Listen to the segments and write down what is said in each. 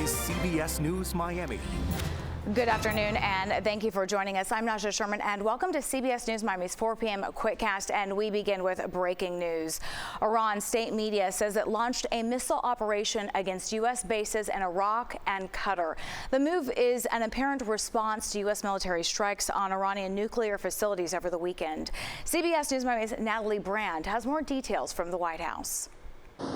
is CBS News Miami. Good afternoon, and thank you for joining us. I'm Naja Sherman, and welcome to CBS News Miami's 4 p.m. Quickcast, and we begin with breaking news. Iran state media says it launched a missile operation against U.S. bases in Iraq and Qatar. The move is an apparent response to U.S. military strikes on Iranian nuclear facilities over the weekend. CBS News Miami's Natalie Brand has more details from the White House.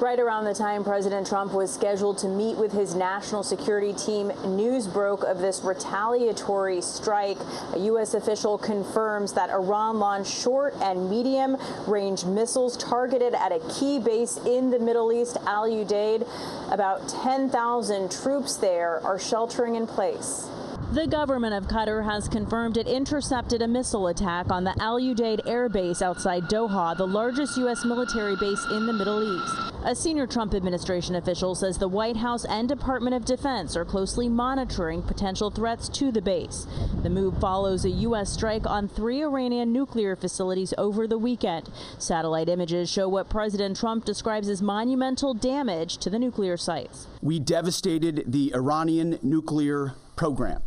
Right around the time President Trump was scheduled to meet with his national security team, news broke of this retaliatory strike. A U.S. official confirms that Iran launched short and medium-range missiles targeted at a key base in the Middle East, Al-Udeid. About 10,000 troops there are sheltering in place. The government of Qatar has confirmed it intercepted a missile attack on the Al-Udeid air base outside Doha, the largest U.S. military base in the Middle East. A senior Trump administration official says the White House and Department of Defense are closely monitoring potential threats to the base. The move follows a U.S. strike on 3 Iranian nuclear facilities over the weekend. Satellite images show what President Trump describes as monumental damage to the nuclear sites. We devastated the Iranian nuclear program.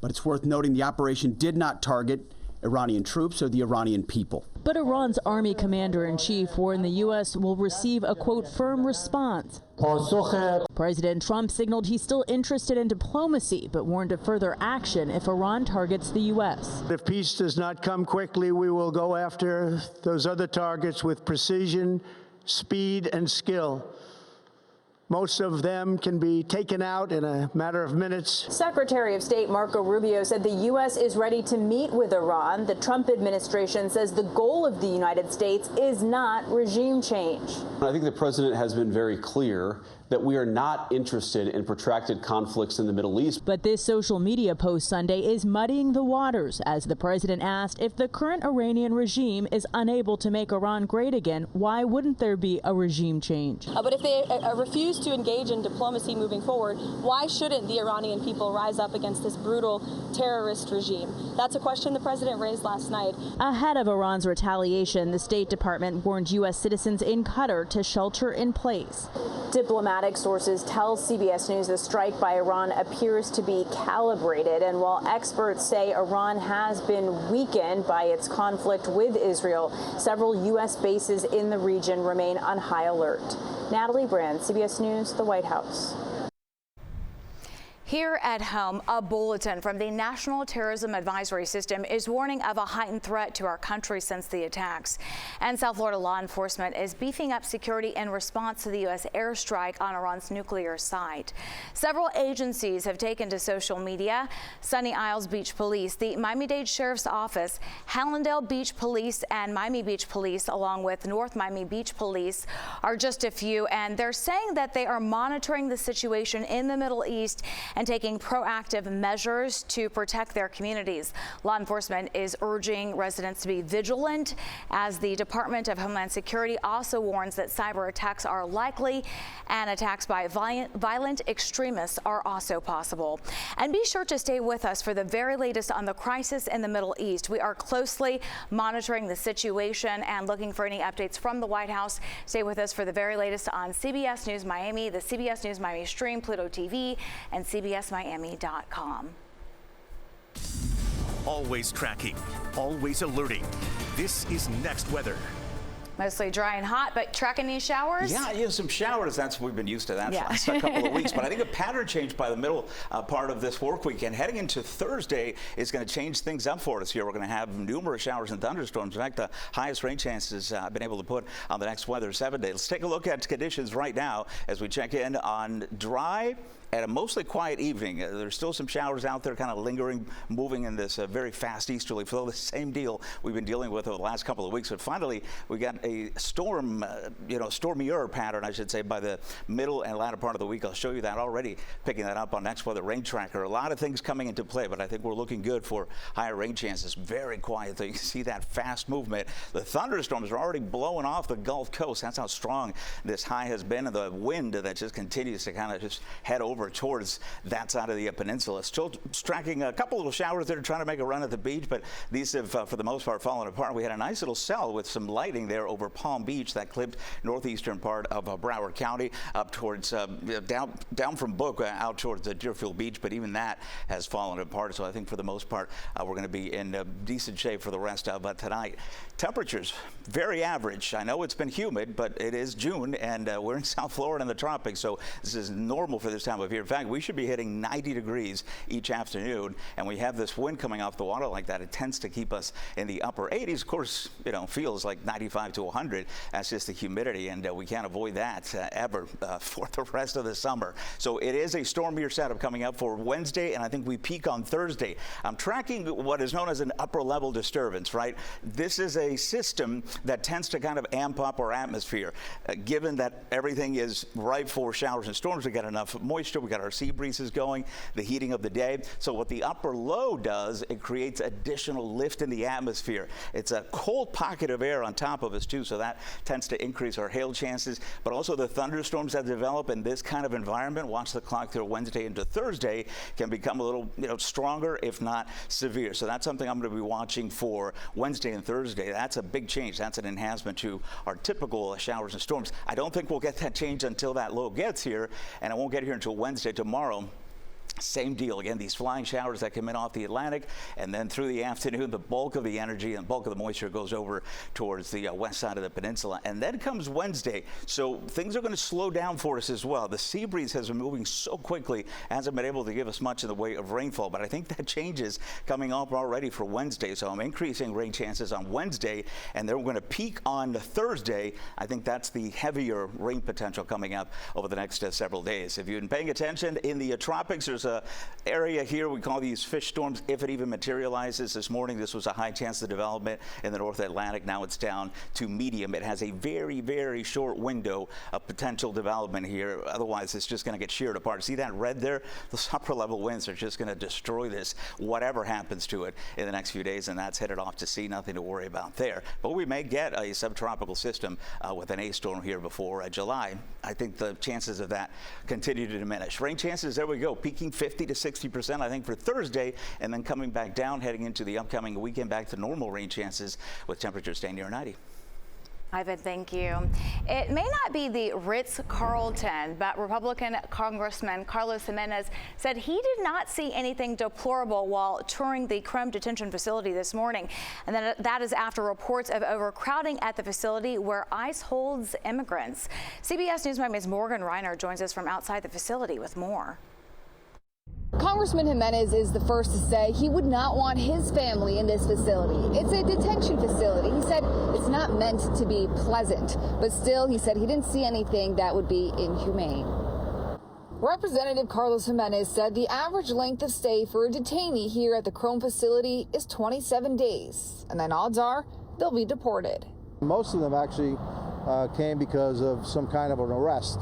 But it's worth noting the operation did not target Iranian troops or the Iranian people. But Iran's army commander-in-chief warned the U.S. will receive a, quote, firm response. President Trump signaled he's still interested in diplomacy, but warned of further action if Iran targets the U.S. If peace does not come quickly, we will go after those other targets with precision, speed, and skill. Most of them can be taken out in a matter of minutes. Secretary of State Marco Rubio said the U.S. is ready to meet with Iran. The Trump administration says the goal of the United States is not regime change. I think the president has been very clear that we are not interested in protracted conflicts in the Middle East. But this social media post Sunday is muddying the waters as the president asked if the current Iranian regime is unable to make Iran great again, why wouldn't there be a regime change? But if they refuse to engage in diplomacy moving forward, why shouldn't the Iranian people rise up against this brutal terrorist regime? That's a question the president raised last night. Ahead of Iran's retaliation, the State Department warned U.S. citizens in Qatar to shelter in place. Diplomatic sources tell CBS News the strike by Iran appears to be calibrated, and while experts say Iran has been weakened by its conflict with Israel, several U.S. bases in the region remain on high alert. Natalie Brand, CBS News, the White House. Here at home, a bulletin from the National Terrorism Advisory System is warning of a heightened threat to our country since the attacks. And South Florida law enforcement is beefing up security in response to the U.S. airstrike on Iran's nuclear site. Several agencies have taken to social media. Sunny Isles Beach Police, the Miami-Dade Sheriff's Office, Hallandale Beach Police, and Miami Beach Police, along with North Miami Beach Police, are just a few. And they're saying that they are monitoring the situation in the Middle East and taking proactive measures to protect their communities. Law enforcement is urging residents to be vigilant, as the Department of Homeland Security also warns that cyber attacks are likely and attacks by violent extremists are also possible. And be sure to stay with us for the very latest on the crisis in the Middle East. We are closely monitoring the situation and looking for any updates from the White House. Stay with us for the very latest on CBS News Miami, the CBS News Miami stream, Pluto TV, and CBSMiami.com. Always tracking, always alerting. This is Next Weather. Mostly dry and hot, but tracking these showers? Yeah, some showers. That's we've been used to that for the last couple of weeks. But I think a pattern change by the middle part of this work weekend. Heading into Thursday is going to change things up for us here. We're going to have numerous showers and thunderstorms. In fact, the highest rain chances I've been able to put on the Next Weather 7 day. Let's take a look at conditions right now as we check in on dry and a mostly quiet evening. There's still some showers out there kind of lingering, moving in this very fast easterly flow. The same deal we've been dealing with over the last couple of weeks. But finally, we got a storm, stormier pattern, I should say, by the middle and latter part of the week. I'll show you that already, picking that up on Next Weather Rain Tracker. A lot of things coming into play, but I think we're looking good for higher rain chances. Very quiet, though. You can see that fast movement. The thunderstorms are already blowing off the Gulf Coast. That's how strong this high has been, and the wind that just continues to kind of just head over over towards that side of the peninsula. Still tracking a couple little showers that are trying to make a run at the beach, but these have, for the most part, fallen apart. We had a nice little cell with some lighting there over Palm Beach that clipped northeastern part of Broward County up towards down from Boca out towards the Deerfield Beach, but even that has fallen apart. So I think for the most part, we're going to be in decent shape for the rest of tonight. Temperatures very average. I know it's been humid, but it is June, and we're in South Florida in the tropics, so this is normal for this time of year. In fact, we should be hitting 90 degrees each afternoon, and we have this wind coming off the water like that. It tends to keep us in the upper 80s. Of course, you know, feels like 95 to 100. That's just the humidity, and we can't avoid that ever for the rest of the summer. So it is a stormier setup coming up for Wednesday, and I think we peak on Thursday. I'm tracking what is known as an upper level disturbance, right? This is a system that tends to kind of amp up our atmosphere. Given that everything is ripe for showers and storms, we got enough moisture, we got our sea breezes going, the heating of the day. So what the upper low does, it creates additional lift in the atmosphere. It's a cold pocket of air on top of us too, so that tends to increase our hail chances, but also the thunderstorms that develop in this kind of environment, watch the clock through Wednesday into Thursday, can become a little, you know, stronger if not severe. So that's something I'm going to be watching for Wednesday and Thursday. That's a big change. That's an enhancement to our typical showers and storms. I don't think we'll get that change until that low gets here, and it won't get here until Wednesday. Tomorrow, same deal. Again, these flying showers that come in off the Atlantic, and then through the afternoon, the bulk of the energy and bulk of the moisture goes over towards the west side of the peninsula. And then comes Wednesday. So things are going to slow down for us as well. The sea breeze has been moving so quickly, hasn't been able to give us much in the way of rainfall. But I think that changes coming up already for Wednesday. So I'm increasing rain chances on Wednesday, and then we're going to peak on Thursday. I think that's the heavier rain potential coming up over the next several days. If you've been paying attention in the tropics, there's a area here we call these fish storms. If it even materializes this morning, this was a high chance of development in the North Atlantic. Now it's down to medium. It has a very, very short window of potential development here. Otherwise, it's just going to get sheared apart. See that red there? Those upper level winds are just going to destroy this, whatever happens to it in the next few days, and that's headed off to sea. Nothing to worry about there. But we may get a subtropical system with an A storm here before July. I think the chances of that continue to diminish. Rain chances, there we go, peaking 50 to 60%, I think, for Thursday, and then coming back down, heading into the upcoming weekend, back to normal rain chances with temperatures staying near 90. Ivan, thank you. It may not be the Ritz-Carlton, but Republican Congressman Carlos Gimenez said he did not see anything deplorable while touring the Krome Detention Facility this morning. And that is after reports of overcrowding at the facility where ICE holds immigrants. CBS News Miami's Morgan Reiner joins us from outside the facility with more. Congressman Gimenez is the first to say he would not want his family in this facility. It's a detention facility. He said it's not meant to be pleasant, but still, he said he didn't see anything that would be inhumane. Representative Carlos Gimenez said the average length of stay for a detainee here at the Krome facility is 27 days, and then odds are they'll be deported. Most of them actually came because of some kind of an arrest,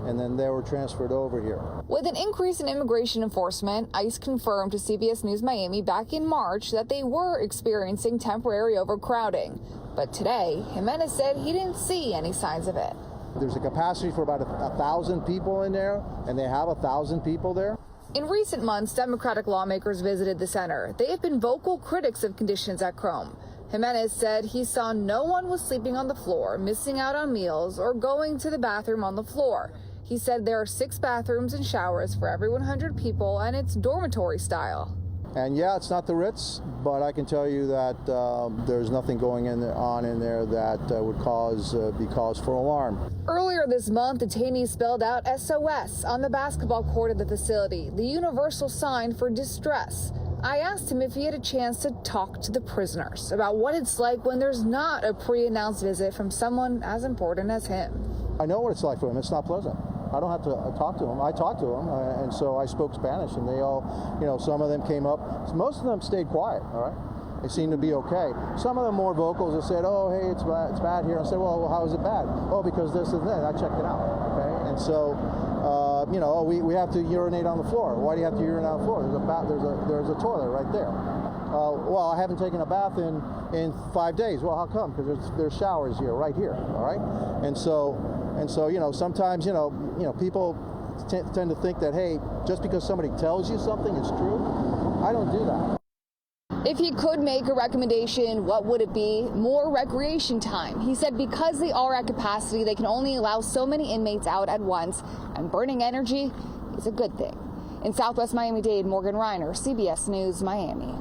and then they were transferred over here. With an increase in immigration enforcement, ICE confirmed to CBS News Miami back in March that they were experiencing temporary overcrowding. But today, Gimenez said he didn't see any signs of it. There's a capacity for about 1,000 people in there, and they have 1,000 people there. In recent months, Democratic lawmakers visited the center. They have been vocal critics of conditions at Krome. Gimenez said he saw no one was sleeping on the floor, missing out on meals, or going to the bathroom on the floor. He said there are 6 bathrooms and showers for every 100 people, and it's dormitory style. And yeah, it's not the Ritz, but I can tell you that there's nothing going on in there that would be cause for alarm. Earlier this month, detainees spelled out SOS on the basketball court of the facility, the universal sign for distress. I asked him if he had a chance to talk to the prisoners about what it's like when there's not a pre-announced visit from someone as important as him. I know what it's like for him. It's not pleasant. I don't have to talk to them. I talked to them, and so I spoke Spanish, and they all, some of them came up. Most of them stayed quiet, all right? They seemed to be okay. Some of them more vocals that said, oh, hey, it's bad here. I said, well, how is it bad? Oh, because this and that. I checked it out, okay? And so, we have to urinate on the floor. Why do you have to urinate on the floor? There's a toilet right there. Well, I haven't taken a bath in 5 days. Well, how come? Because there's showers here, right here, all right? And so, sometimes, people tend to think that, hey, just because somebody tells you something, it's true. I don't do that. If he could make a recommendation, what would it be? More recreation time. He said because they are at capacity, they can only allow so many inmates out at once, and burning energy is a good thing. In Southwest Miami-Dade, Morgan Reiner, CBS News, Miami.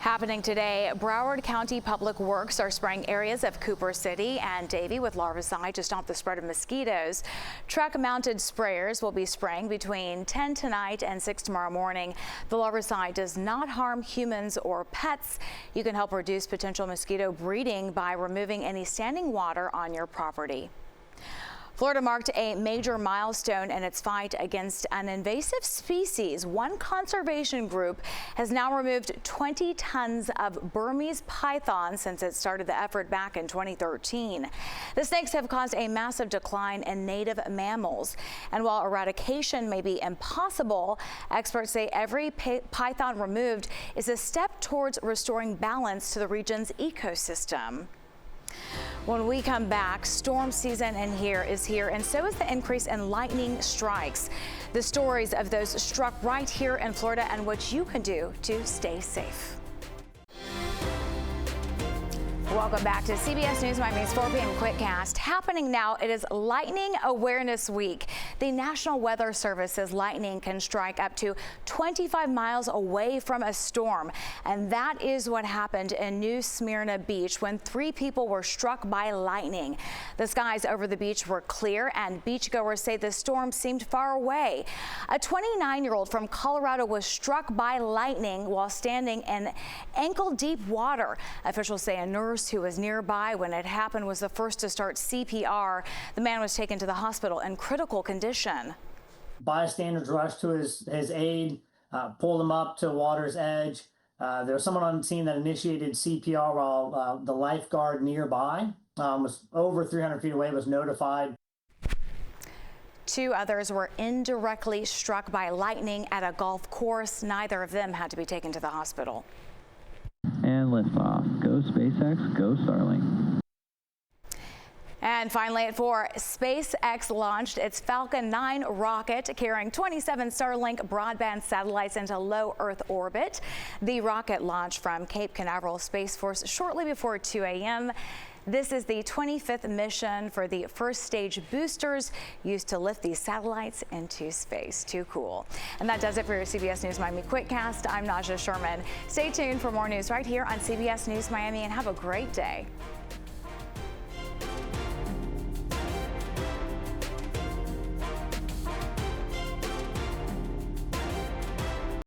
Happening today, Broward County Public Works are spraying areas of Cooper City and Davie with larvicide to stop the spread of mosquitoes. Truck-mounted sprayers will be spraying between 10 tonight and 6 tomorrow morning. The larvicide does not harm humans or pets. You can help reduce potential mosquito breeding by removing any standing water on your property. Florida marked a major milestone in its fight against an invasive species. One conservation group has now removed 20 tons of Burmese python since it started the effort back in 2013. The snakes have caused a massive decline in native mammals. And while eradication may be impossible, experts say every python removed is a step towards restoring balance to the region's ecosystem. When we come back, storm season is here, and so is the increase in lightning strikes. The stories of those struck right here in Florida and what you can do to stay safe. Welcome back to CBS News Miami's 4 p.m. Quickcast. Happening now, it is Lightning Awareness Week. The National Weather Service says lightning can strike up to 25 miles away from a storm. And that is what happened in New Smyrna Beach when 3 people were struck by lightning. The skies over the beach were clear, and beachgoers say the storm seemed far away. A 29-year-old from Colorado was struck by lightning while standing in ankle-deep water. Officials say a nurse who was nearby when it happened was the first to start CPR. The man was taken to the hospital in critical condition. Bystanders rushed to his aid, pulled him up to water's edge. There was someone on scene that initiated CPR while the lifeguard nearby was over 300 feet away, was notified. 2 others were indirectly struck by lightning at a golf course. Neither of them had to be taken to the hospital. And liftoff. Go SpaceX, go Starlink. And finally at 4, SpaceX launched its Falcon 9 rocket carrying 27 Starlink broadband satellites into low Earth orbit. The rocket launched from Cape Canaveral Space Force shortly before 2 a.m. This is the 25th mission for the first stage boosters used to lift these satellites into space. Too cool. And that does it for your CBS News Miami Quickcast. I'm Naja Sherman. Stay tuned for more news right here on CBS News Miami, and have a great day.